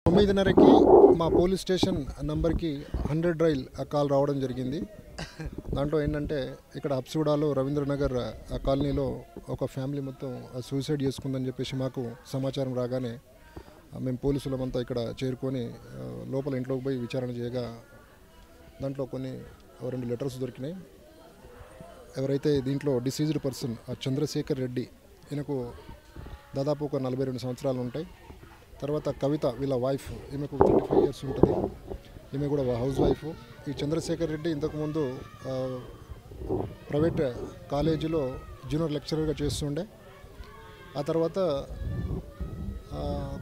9:30కి మా police station నంబర్కి 100 dial call రావడం జరిగింది. దాంట్లో ఏంటంటే ఇక్కడ హబ్సిగూడలో రవీంద్రనగర్ కాలనీలో ఒక ఫ్యామిలీ మొత్తం సూసైడ్ చేసుకుందని చెప్పేసి మాకు సమాచారం రాగానే మేము పోలీసులమంతా ఇక్కడ చేరుకొని లోపల ఇంట్లోకి పోయి విచారణ చేయగా దాంట్లో కొన్ని 2 లెటర్స్ దొరికినాయి. ఎవరైతే దీంట్లో డిసీజ్డ్ పర్సన్ చంద్రశేఖర్ రెడ్డి, ఈయనకు దాదాపు ఒక 42 సంవత్సరాలు ఉంటాయి. తర్వాత కవిత వీళ్ళ వైఫ్, ఈమెకు 35 ఇయర్స్ ఉంటుంది. ఈమె కూడా హౌస్ వైఫ్. ఈ చంద్రశేఖర్ రెడ్డి ఇంతకుముందు ప్రైవేట్ కాలేజీలో జూనియర్ లెక్చరర్గా చేస్తుండే. ఆ తర్వాత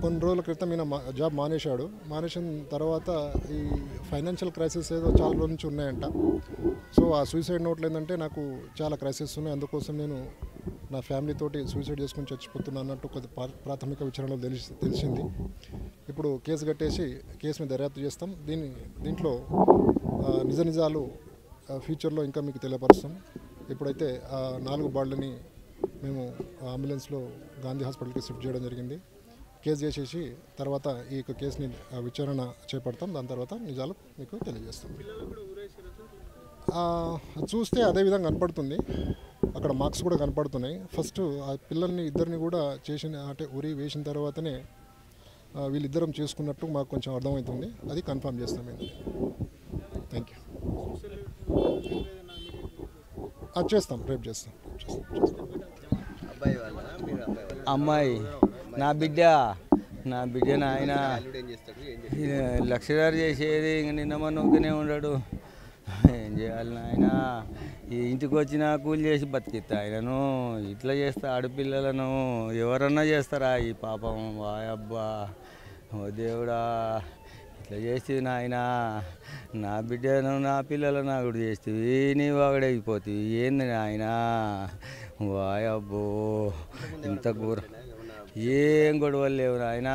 కొన్ని రోజుల క్రితం ఈయన జాబ్ మానేసిన తర్వాత ఈ ఫైనాన్షియల్ క్రైసిస్ ఏదో చాలా రోజుల నుంచి ఉన్నాయంట. సో ఆ సూసైడ్ నోట్లు ఏంటంటే నాకు చాలా క్రైసిస్ ఉన్నాయి, అందుకోసం నేను నా ఫ్యామిలీ తోటి సూసైడ్ చేసుకుని చచ్చిపోతున్నా అన్నట్టు కొద్ది ప్రాథమిక విచారణలో తెలిసింది. ఇప్పుడు కేసు కట్టేసి కేసు మీద దర్యాప్తు చేస్తాం. దీంట్లో నిజాలు ఫ్యూచర్లో ఇంకా మీకు తెలియపరుస్తాం. ఇప్పుడైతే 4 బాడీలని మేము అంబులెన్స్లో గాంధీ హాస్పిటల్కి షిఫ్ట్ చేయడం జరిగింది. కేసు చేసేసి తర్వాత ఈ కేసుని విచారణ చేపడతాం. దాని తర్వాత నిజాలు మీకు తెలియజేస్తాం. చూస్తే అదే విధంగా కనపడుతుంది, అక్కడ మార్క్స్ కూడా కనపడుతున్నాయి. ఫస్ట్ ఆ పిల్లల్ని ఇద్దరిని కూడా అంటే ఉరి వేసిన తర్వాతనే వీళ్ళిద్దరం చేసుకున్నట్టు మాకు కొంచెం అర్థమవుతుంది. అది కన్ఫర్మ్ చేస్తాం మేము. Thank you. చేస్తాం, రేపు చేస్తాం. అమ్మాయి నా బిడ్డ ఆయన లక్షదారు చేసేది, ఇంక నిన్న మొన్ననే ఉండడు. ఏం చేయాలి నాయన, ఈ ఇంటికి వచ్చిన కూలి చేసి బతికిస్తా ఆయనను. ఇట్లా చేస్తా ఆడపిల్లలను ఎవరన్నా చేస్తారా ఈ పాపం? వాయబ్బా, ఓ దేవుడా, ఇట్లా చేస్తుంది నాయన. నా బిడ్డను నా పిల్లలను నాకు చేస్తుంది, నీవు అక్కడైపోతుంది. ఏంది నాయన? వాయబ్బో, ఇంత ఘోర. ఏం గొడవలు లేవు నాయన,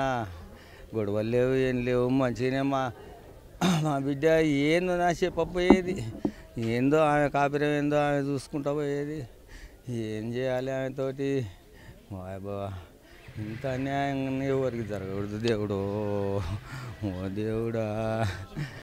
గొడవలు లేవు, ఏం లేవు. మంచిగానే మా బిడ్డ ఏందో నా చెప్పపోయేది, ఏందో ఆమె కాపురం ఏందో ఆమె చూసుకుంటా పోయేది. ఏం చేయాలి ఆమెతోటి? బాబా, ఇంత అన్యాయంగా ఎవరికి జరగకూడదు దేవుడు. ఓ దేవుడా.